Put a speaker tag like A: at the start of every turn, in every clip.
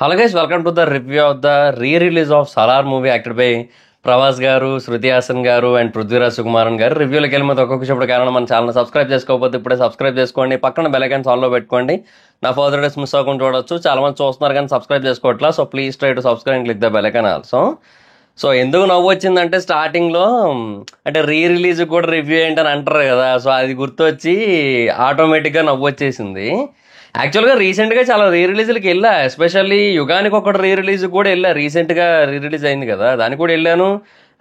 A: Hello guys, welcome to the review of the re-release of Salaar movie acted by Prabhas garu, Shruti Haasan గారు and Prithviraj Sukumaran గారు. రివ్యూలోకి వెళ్ళి మీద ఒక్కొక్క కారణం మన ఛానల్ సబ్స్క్రైబ్ చేసుకోకపోతే ఇప్పుడే సబ్స్క్రైబ్ చేసుకోండి. పక్కన బెల్ ఐకాన్ ఆన్లో పెట్టుకోండి. నా ఫర్దర్ డేస్ మిస్ అవ్వకుండా చూడొచ్చు. చాలా మంది చూస్తున్నారు కానీ సబ్స్క్రైబ్ చేసుకోవట్లా. So please try to subscribe and click the bell icon also. So ఎందుకు నవ్వు వచ్చిందంటే స్టార్టింగ్లో అంటే రిలీజ్ కూడా రివ్యూ ఏంటని అంటారు కదా. సో అది గుర్తొచ్చి ఆటోమేటిక్గా నవ్వు వచ్చేసింది. యాక్చువల్గా రీసెంట్గా చాలా రిలీజ్లకి వెళ్ళా, ఎస్పెషల్లీ యుగానికి ఒకటి రిలీజ్ కూడా వెళ్ళా. రీసెంట్గా రిలీజ్ అయింది కదా, దానికి కూడా వెళ్ళాను.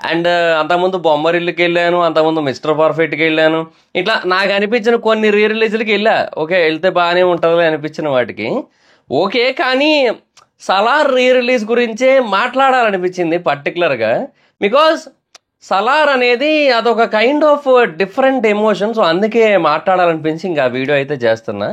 A: అండ్ అంతకుముందు బొమ్మరిల్లుకి వెళ్ళాను, అంతకుముందు మిస్టర్ పర్ఫెక్ట్కి వెళ్ళాను. ఇట్లా నాకు అనిపించిన కొన్ని రిలీజ్లకి వెళ్ళా. ఓకే, వెళ్తే బాగానే ఉంటుంది అనిపించిన వాటికి ఓకే. కానీ సలార్ రిలీజ్ గురించే మాట్లాడాలనిపించింది పర్టికులర్గా. బికాజ్ సలార్ అనేది అదొక kind of different emotion. So అందుకే మాట్లాడాలనిపించి ఇంకా వీడియో అయితే చేస్తున్నా.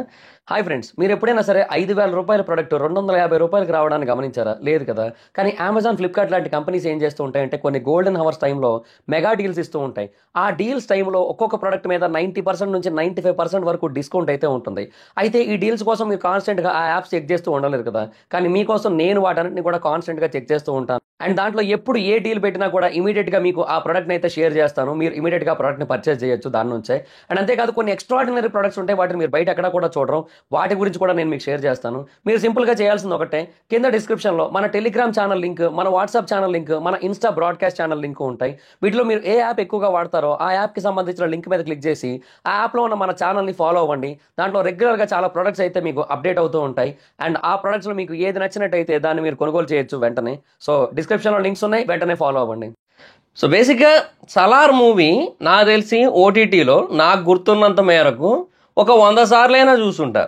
A: హాయ్ ఫ్రెండ్స్, మీరు ఎప్పుడైనా సరే 5,000 రూపాయల ప్రొడక్ట్ 250 రూపాయలకి రావడానికి గమనించారా? లేదు కదా. కానీ అమెజాన్, ఫ్లిప్కార్ట్ లాంటి కంపెనీస్ ఏం చేస్తూ ఉంటాయంటే కొన్ని గోల్డెన్ హవర్స్ టైంలో మెగా డీల్స్ ఇస్తూ ఉంటాయి. ఆ డీల్స్ టైంలో ఒక్కొక్క ప్రొడక్ట్ మీద 90% నుంచి 95% వరకు డిస్కౌంట్ అయితే ఉంటుంది. అయితే ఈ డీల్స్ కోసం మీరు కాన్స్టెంట్గా ఆ యాప్స్ చెక్ చేస్తూ ఉండలేరు కదా. కానీ మీకోసం నేను వాటన్నిటిని కూడా కాన్స్టెంట్గా చెక్ చేస్తూ ఉంటాను. అండ్ దాంట్లో ఎప్పుడు ఏ డీల్ పెట్టినా కూడా ఇమీడియట్గా మీకు ఆ ప్రొడక్ట్ని అయితే షేర్ చేస్తాను. మీరు ఇమీడియట్గా ప్రొడక్ట్ని పర్చేస్ చేయొచ్చు దాని నుంచే. అండ్ అంతేకాదు కొన్ని ఎక్స్ట్రాడినరీ ప్రొడక్ట్స్ ఉంటాయి, వాటిని మీరు బయట ఎక్కడ కూడా చూడరు. వాటి గురించి కూడా నేను మీకు షేర్ చేస్తాను. మీరు సింపుల్గా చేయాల్సింది ఒకటే, కింద డిస్క్రిప్షన్లో మన టెలిగ్రామ్ ఛానల్ లింక్, మన వాట్సాప్ ఛానల్ లింక్, మన ఇన్స్టా బ్రాడ్కాస్ట్ ఛానల్ లింక్ ఉంటాయి. వీటిలో మీరు ఏ యాప్ ఎక్కువగా వాడతారో ఆ యాప్కి సంబంధించిన లింక్ మీద క్లిక్ చేసి ఆ యాప్లో ఉన్న మన ఛానల్ని ఫాలో అవ్వండి. దాంట్లో రెగ్యులర్గా చాలా ప్రొడక్ట్స్ అయితే మీకు అప్డేట్ అవుతూ ఉంటాయి. అండ్ ఆ ప్రొడక్ట్స్లో మీకు ఏది నచ్చినట్టయితే దాన్ని మీరు కొనుగోలు చేయొచ్చు వెంటనే. సో డిస్క్రిప్షన్లో లింక్స్ ఉన్నాయి, వెంటనే ఫాలో అవ్వండి. సో బేసిక్గా సలార్ మూవీ నాకు తెలిసి ఓటీటీలో నాకు గుర్తున్నంత మేరకు ఒక 100 సార్లైనా చూసుంటా.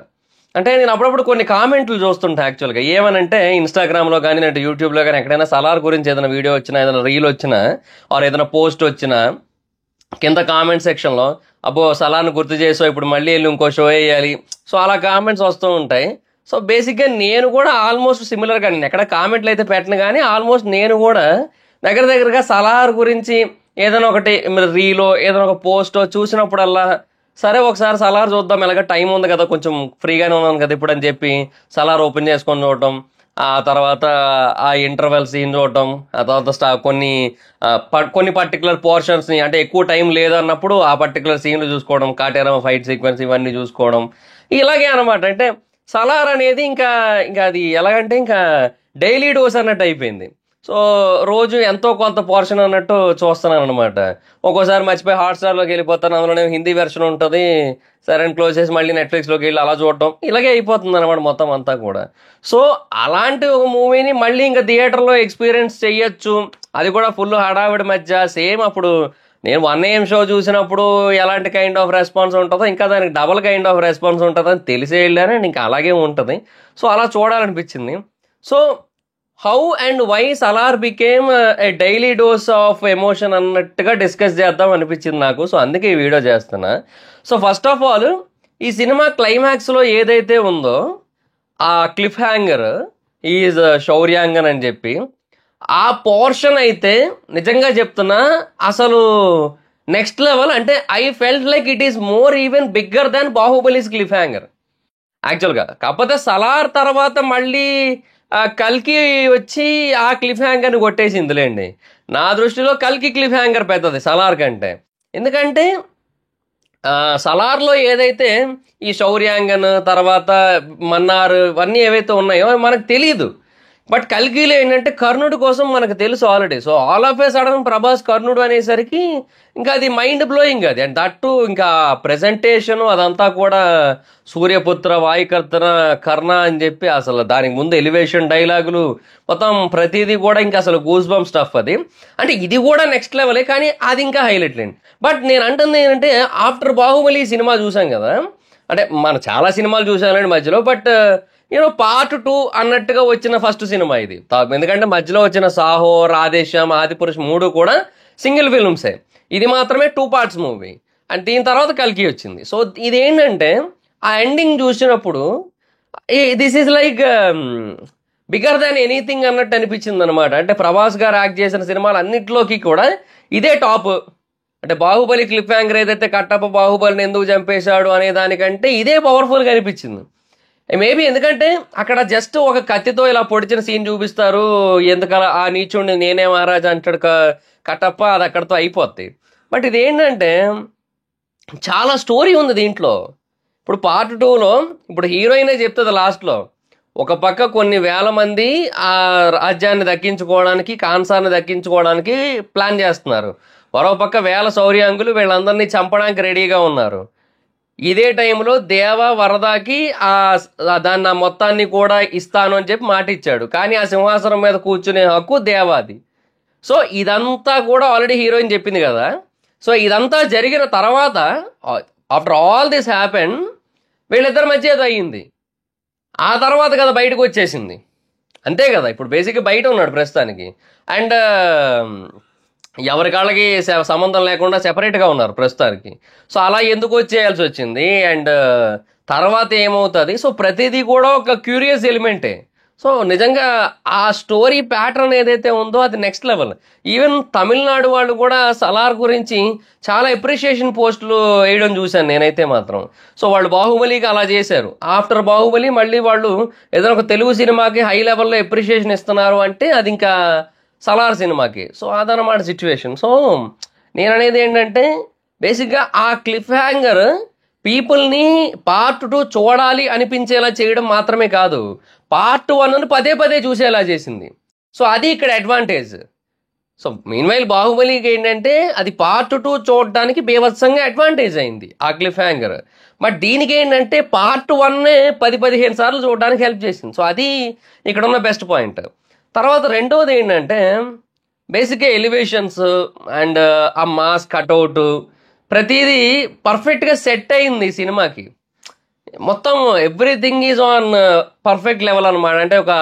A: అంటే నేను అప్పుడప్పుడు కొన్ని కామెంట్లు చూస్తుంటా యాక్చువల్గా. ఏమనంటే ఇన్స్టాగ్రామ్లో కానీ అంటే యూట్యూబ్లో కానీ ఎక్కడైనా సలార్ గురించి ఏదైనా వీడియో వచ్చినా, ఏదైనా రీల్ వచ్చినా ఆర్ ఏదైనా పోస్ట్ వచ్చినా కింద కామెంట్ సెక్షన్లో అబ్బో సలార్ని గుర్తు చేసో ఇప్పుడు మళ్ళీ వెళ్ళి ఇంకో షో వేయాలి, సో అలా కామెంట్స్ వస్తూ ఉంటాయి. సో బేసిక్గా నేను కూడా ఆల్మోస్ట్ సిమిలర్గా, నేను ఎక్కడ కామెంట్లు అయితే పెట్టను కానీ ఆల్మోస్ట్ నేను కూడా దగ్గరగా సలార్ గురించి ఏదైనా ఒకటి రీలో ఏదైనా ఒక పోస్టో చూసినప్పుడల్లా సరే ఒకసారి సలార్ చూద్దాం, ఎలాగ టైం ఉంది కదా, కొంచెం ఫ్రీగానే ఉన్నాను కదా ఇప్పుడు అని చెప్పి సలార్ ఓపెన్ చేసుకొని చూడటం. ఆ తర్వాత ఆ ఇంటర్వెల్ సీన్ చూడటం, ఆ తర్వాత కొన్ని పర్టికులర్ పోర్షన్స్ని అంటే ఎక్కువ టైం లేదన్నప్పుడు ఆ పర్టికులర్ సీన్లు చూసుకోవడం, కాటేరమ్మ ఫైట్ సీక్వెన్స్ ఇవన్నీ చూసుకోవడం. ఇలాగే అనమాట. అంటే సలార్ అనేది ఇంకా అది ఎలాగంటే ఇంకా డైలీ డోస్ అన్నట్టు అయిపోయింది. సో రోజు ఎంతో కొంత పోర్షన్ అన్నట్టు చూస్తున్నాను అనమాట. ఒక్కోసారి మర్చిపోయి హాట్స్టార్లోకి వెళ్ళిపోతాను, అందులోనే హిందీ వెర్షన్ ఉంటుంది, సరే అని క్లోజ్ చేసి మళ్ళీ నెట్ఫ్లిక్స్లోకి వెళ్ళి అలా చూడటం, ఇలాగే అయిపోతుంది అనమాట మొత్తం అంతా కూడా. సో అలాంటి ఒక మూవీని మళ్ళీ ఇంకా థియేటర్లో ఎక్స్పీరియన్స్ చెయ్యొచ్చు, అది కూడా ఫుల్ హడావిడి మధ్య. సేమ్ అప్పుడు నేను 1AM షో చూసినప్పుడు ఎలాంటి కైండ్ ఆఫ్ రెస్పాన్స్ ఉంటుందో ఇంకా దానికి డబల్ కైండ్ ఆఫ్ రెస్పాన్స్ ఉంటుందని తెలిసే వెళ్ళాను. ఇంకా అలాగే ఉంటుంది. సో అలా చూడాలనిపించింది. So how and why Salaar became a daily dose of emotion అన్నట్టుగా డిస్కస్ చేద్దాం అనిపించింది నాకు. సో అందుకే ఈ వీడియో చేస్తున్నా. సో ఫస్ట్ ఆఫ్ ఆల్ ఈ సినిమా క్లైమాక్స్లో ఏదైతే ఉందో ఆ క్లిఫ్ హ్యాంగర్ ఈజ్ శౌర్యాంగన్ అని చెప్పి ఆ పోర్షన్ అయితే నిజంగా చెప్తున్నా అసలు నెక్స్ట్ లెవెల్. అంటే I felt like it is more even bigger than Baahubali's cliffhanger యాక్చువల్గా. కాకపోతే సలార్ తర్వాత మళ్ళీ కల్కి వచ్చి ఆ క్లిఫ్ హ్యాంగర్ని కొట్టేసిందిలేండి. నా దృష్టిలో కల్కి క్లిఫ్ హ్యాంగర్ పెద్దది సలార్ కంటే. ఎందుకంటే సలార్లో ఏదైతే ఈ శౌర్యాంగన్ తర్వాత మన్నార్ ఇవన్నీ ఏవైతే ఉన్నాయో మనకు తెలియదు. బట్ కల్కిలో ఏంటంటే కర్ణుడి కోసం మనకు తెలుసు already. So all of A sudden Prabhas కర్ణుడు అనేసరికి ఇంకా అది మైండ్ బ్లోయింగ్ అది. అండ్ దట్టు ఇంకా ప్రెజెంటేషను అదంతా కూడా సూర్యపుత్ర వాయుకర్తన కర్ణ అని చెప్పి అసలు దానికి ముందు ఎలివేషన్ డైలాగులు మొత్తం ప్రతిదీ కూడా ఇంకా అసలు గూస్ బంప్ స్టఫ్ అది. అంటే ఇది కూడా నెక్స్ట్ లెవెలే, కానీ అది ఇంకా హైలైట్ లేండి. బట్ నేను అంటుంది ఏంటంటే ఆఫ్టర్ బాహుబలి సినిమా చూసాం కదా, అంటే మనం చాలా సినిమాలు చూసానండి మధ్యలో, బట్ పార్ట్ 2 అన్నట్టుగా వచ్చిన ఫస్ట్ సినిమా ఇది. ఎందుకంటే మధ్యలో వచ్చిన సాహో, రాధేశ్యామ్, ఆదిపురుష్ 3 కూడా సింగిల్ ఫిల్మ్సే. ఇది మాత్రమే 2 పార్ట్స్ మూవీ. అండ్ దీని తర్వాత కల్కి వచ్చింది. సో ఇదేంటంటే ఆ ఎండింగ్ చూసినప్పుడు this is like bigger than anything అన్నట్టు అనిపించింది అనమాట. అంటే ప్రభాస్ గారు యాక్ట్ చేసిన సినిమాలు అన్నింటిలోకి కూడా ఇదే టాప్. అంటే బాహుబలి క్లిఫ్ హ్యాంగర్ ఏదైతే కట్టప్ప బాహుబలిని ఎందుకు చంపేశాడు అనే దానికంటే ఇదే పవర్ఫుల్గా అనిపించింది. మేబీ ఎందుకంటే అక్కడ జస్ట్ ఒక కత్తితో ఇలా పొడిచిన సీన్ చూపిస్తారు, ఎందుకలా ఆ నీచుడిని నేనే మహారాజా అంటాడు కట్టప్ప, అది అక్కడితో అయిపోద్ది. బట్ ఇదేంటంటే చాలా స్టోరీ ఉంది దీంట్లో. ఇప్పుడు పార్ట్ 2లో ఇప్పుడు హీరోయినే చెప్తుంది లాస్ట్లో, ఒక పక్క కొన్ని వేల మంది ఆ రాజ్యాన్ని దక్కించుకోవడానికి, కాన్సాన్ని దక్కించుకోవడానికి ప్లాన్ చేస్తున్నారు, మరో పక్క వేల శౌర్యాంగులు వీళ్ళందరినీ చంపడానికి రెడీగా ఉన్నారు. ఇదే టైంలో దేవ వరదాకి దాన్ని ఆ మొత్తాన్ని కూడా ఇస్తాను అని చెప్పి మాట ఇచ్చాడు, కానీ ఆ సింహాసనం మీద కూర్చునే హక్కు దేవాది. సో ఇదంతా కూడా ఆల్రెడీ హీరోయిన్ చెప్పింది కదా. సో ఇదంతా జరిగిన తర్వాత ఆఫ్టర్ ఆల్ దిస్ హ్యాపెన్ వీళ్ళిద్దరి మధ్య ఏదో అయ్యింది, ఆ తర్వాత కదా బయటకు వచ్చేసింది, అంతే కదా. ఇప్పుడు బేసిక్గా బయట ఉన్నాడు ప్రస్తుతానికి, అండ్ ఎవరి కాళ్ళకి సంబంధం లేకుండా సెపరేట్గా ఉన్నారు ప్రస్తుతానికి. సో అలా ఎందుకు వచ్చేయాల్సి వచ్చింది, అండ్ తర్వాత ఏమవుతుంది, సో ప్రతిదీ కూడా ఒక క్యూరియస్ ఎలిమెంటే. సో నిజంగా ఆ స్టోరీ ప్యాటర్న్ ఏదైతే ఉందో అది నెక్స్ట్ లెవెల్. ఈవెన్ తమిళనాడు వాళ్ళు కూడా సలార్ గురించి చాలా ఎప్రిషియేషన్ పోస్టులు వేయడం చూశాను నేనైతే మాత్రం. సో వాళ్ళు బాహుబలికి అలా చేశారు, ఆఫ్టర్ బాహుబలి మళ్ళీ వాళ్ళు ఏదైనా ఒక తెలుగు సినిమాకి హై లెవెల్లో ఎప్రిషియేషన్ ఇస్తున్నారు అంటే అది ఇంకా సలార్ సినిమాకి. సో అదనమాట సిచ్యువేషన్. సో నేను అనేది ఏంటంటే బేసిక్గా ఆ క్లిఫ్ హ్యాంగర్ పీపుల్ని పార్ట్ 2 చూడాలి అనిపించేలా చేయడం మాత్రమే కాదు, పార్ట్ 1ని పదే పదే చూసేలా చేసింది. సో అది ఇక్కడ అడ్వాంటేజ్. సో మీన్వైల్ బాహుబలికి ఏంటంటే అది పార్ట్ 2 చూడడానికి బీభత్సంగా అడ్వాంటేజ్ అయింది ఆ క్లిఫ్ హ్యాంగర్. బట్ దీనికి ఏంటంటే పార్ట్ 1నే 10-15 సార్లు చూడడానికి హెల్ప్ చేసింది. సో అది ఇక్కడ ఉన్న బెస్ట్ పాయింట్. తర్వాత రెండవది ఏంటంటే బేసిక్గా ఎలివేషన్స్ అండ్ ఆ మాస్ కట్అవుట్ ప్రతిదీ పర్ఫెక్ట్గా సెట్ అయింది ఈ సినిమాకి. మొత్తం everything is on perfect level అనమాట. అంటే ఒక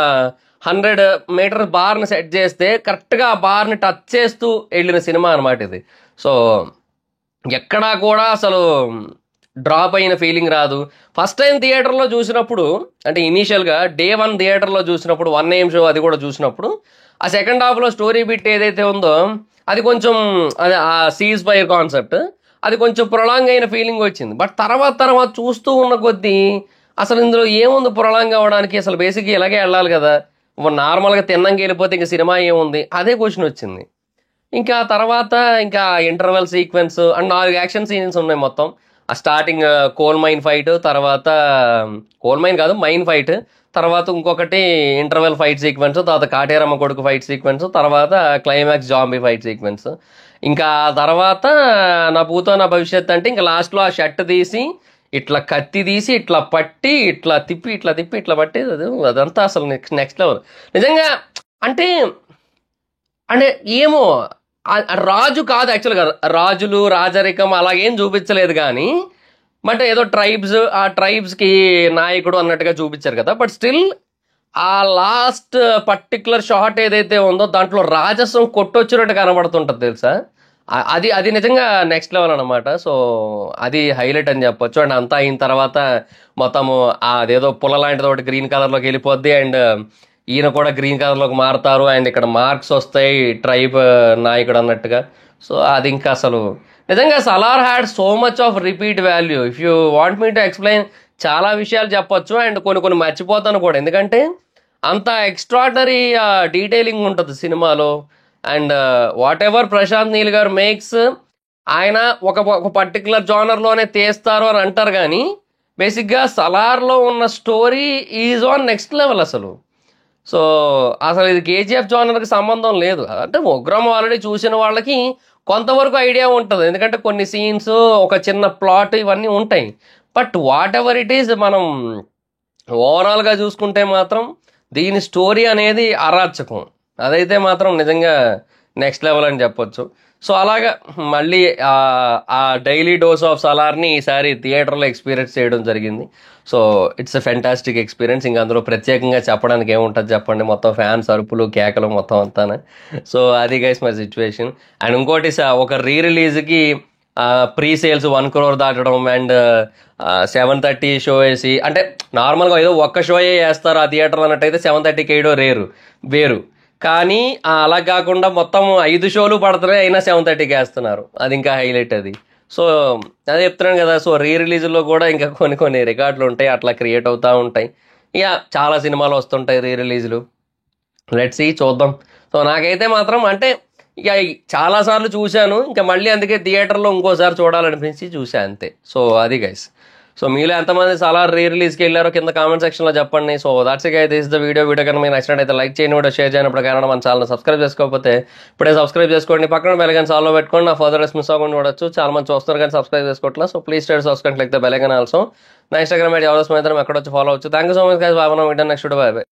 A: 100 మీటర్ బార్ని సెట్ చేస్తే కరెక్ట్గా ఆ బార్ని టచ్ చేస్తూ వెళ్ళిన సినిమా అనమాట ఇది. సో ఎక్కడా కూడా అసలు డ్రాప్ అయిన ఫీలింగ్ రాదు. ఫస్ట్ టైం థియేటర్లో చూసినప్పుడు, అంటే ఇనీషియల్గా డే 1 థియేటర్లో చూసినప్పుడు 1 AM షో అది కూడా చూసినప్పుడు, ఆ సెకండ్ హాఫ్లో స్టోరీ బిట్ ఏదైతే ఉందో అది కొంచెం అది ఆ సీజ్ ఫైర్ కాన్సెప్ట్ అది కొంచెం ప్రొలాంగ్ అయిన ఫీలింగ్ వచ్చింది. బట్ తర్వాత చూస్తూ ఉన్న కొద్దీ అసలు ఇందులో ఏముంది ప్రొలాంగ్ అవ్వడానికి, అసలు బేసిక్గా ఇలాగే వెళ్ళాలి కదా, నార్మల్గా తిన్నంకి వెళ్ళిపోతే ఇంకా సినిమా ఏముంది, అదే క్వశ్చన్ వచ్చింది. ఇంకా తర్వాత ఇంకా interval sequence and 4 action scenes ఉన్నాయి మొత్తం. ఆ స్టార్టింగ్ కోల్ మైన్ ఫైట్, తర్వాత కోల్ మైన్ కాదు మైన్ ఫైట్, తర్వాత ఇంకొకటి ఇంటర్వెల్ ఫైట్ సీక్వెన్స్, తర్వాత కాటేరమ్మ కొడుకు ఫైట్ సీక్వెన్స్, తర్వాత క్లైమాక్స్ జాంబీ ఫైట్ సీక్వెన్స్. ఇంకా తర్వాత నా భూతో నా భవిష్యత్ అంటే ఇంకా లాస్ట్లో ఆ షర్ట్ తీసి ఇట్లా కత్తి తీసి ఇట్లా పట్టి ఇట్లా తిప్పి ఇట్లా పట్టి అదంతా అసలు నెక్స్ట్ లెవెల్ నిజంగా. అంటే అంటే ఏమో రాజు కాదు యాక్చువల్గా, రాజులు రాజరికం అలాగేం చూపించలేదు కానీ, బట్ ఏదో ట్రైబ్స్, ఆ ట్రైబ్స్కి నాయకుడు అన్నట్టుగా చూపించారు కదా. బట్ స్టిల్ ఆ లాస్ట్ పర్టికులర్ షాట్ ఏదైతే ఉందో దాంట్లో రాజసం కొట్టొచ్చినట్టు కనబడుతుంటుంది తెలుసా. అది నిజంగా నెక్స్ట్ లెవెల్ అనమాట. సో అది హైలైట్ అని చెప్పొచ్చు. అండ్ అంతా అయిన తర్వాత మొత్తము అదేదో పుల్ల లాంటిది ఒకటి గ్రీన్ కలర్లోకి వెళ్ళిపోద్ది, అండ్ ఈయన కూడా గ్రీన్ కలర్లోకి మారుతారు, అండ్ ఇక్కడ మార్క్స్ వస్తాయి ట్రైబ్ నాయకుడు అన్నట్టుగా. సో అది ఇంకా అసలు నిజంగా Salaar had so much of repeat value. If you want me to explain చాలా విషయాలు చెప్పొచ్చు, అండ్ కొన్ని మర్చిపోతాను కూడా, ఎందుకంటే అంత ఎక్స్ట్రాడనరీ డీటెయిలింగ్ ఉంటుంది సినిమాలో. And whatever Prashanth Neel garu makes, ఆయన ఒక పర్టికులర్ జానర్లోనే తీస్తారు అని అంటారు కానీ బేసిక్గా సలార్లో ఉన్న story is on next level అసలు. సో అసలు ఇది కేజీఎఫ్ జానర్కి సంబంధం లేదు. అంటే ఉగ్రం ఆల్రెడీ చూసిన వాళ్ళకి కొంతవరకు ఐడియా ఉంటుంది, ఎందుకంటే కొన్ని సీన్స్, ఒక చిన్న ప్లాట్ ఇవన్నీ ఉంటాయి. But what ever it is, మనం ఓవరాల్గా చూసుకుంటే మాత్రం దీని స్టోరీ అనేది అరాచకం. అదైతే మాత్రం నిజంగా నెక్స్ట్ లెవెల్ అని చెప్పొచ్చు. సో అలాగా మళ్ళీ ఆ డైలీ డోస్ ఆఫ్ సలార్ని ఈసారి థియేటర్లో ఎక్స్పీరియన్స్ చేయడం జరిగింది. So it's a fantastic experience. ఇంకా అందులో ప్రత్యేకంగా చెప్పడానికి ఏముంటుంది చెప్పండి, మొత్తం ఫ్యాన్స్ అరుపులు కేకలు మొత్తం అంతా. సో అది గైస్ మై సిచ్యువేషన్. అండ్ ఇంకోటి ఒక రీ రిలీజ్కి ప్రీ సేల్స్ 1 crore దాటడం, అండ్ 7:30 షో వేసి, అంటే నార్మల్గా ఏదో ఒక్క షోయే వేస్తారు ఆ థియేటర్లో అన్నట్టయితే 7:30కి వేయడం వేరు, కానీ అలా కాకుండా మొత్తం 5 షోలు పడుతున్నాయి అయినా 7:30కి వేస్తున్నారు, అది ఇంకా హైలైట్ అది. సో అదే చెప్తున్నాను కదా, సో రీ రిలీజ్లో కూడా ఇంకా కొన్ని కొన్ని రికార్డులు ఉంటాయి, అట్లా క్రియేట్ అవుతూ ఉంటాయి. ఇక చాలా సినిమాలు వస్తుంటాయి రీ రిలీజ్లు. లెట్స్ సీ, చూద్దాం. సో నాకైతే మాత్రం అంటే ఇక చాలాసార్లు చూశాను, ఇంకా మళ్ళీ అందుకే థియేటర్లో ఇంకోసారి చూడాలనిపించి చూసా అంతే. సో అది గైస్. సో మీలో ఎంతమంది సలార్ రీ రిలీజ్కి వెళ్ళారో కింద కామెంట్ సెక్షన్లో చెప్పండి. So that's it guys, this the video కనుక మీకు నచ్చినట్టయితే లైక్ చేయండి, వీడియో షేర్ చేయనప్పుడు కారణం మన ఛానల్ సబ్స్క్రైబ్ చేసుకోకపోతే ఇప్పుడే సబ్స్క్రైబ్ చేసుకోండి, పక్కన బెల్ ఐకాన్ ఆల్లో పెట్టుకోండి, నా ఫర్దర్ మిస్ అవ్వకుండా చూడొచ్చు. చాలా మంది చూస్తారు కానీ సబ్స్క్రైబ్ చేసుకోవట్లేదు. So please state subscribe like the bell icon also. నా ఇన్స్టాగ్రామ్ ఐడి ఎవరో స్మైతం ఎక్కడ వచ్చి ఫాలో అవచ్చు. Thank you so much guys, bye. మనం వీడియో నెక్స్ట్ వీడియో, బాయ్.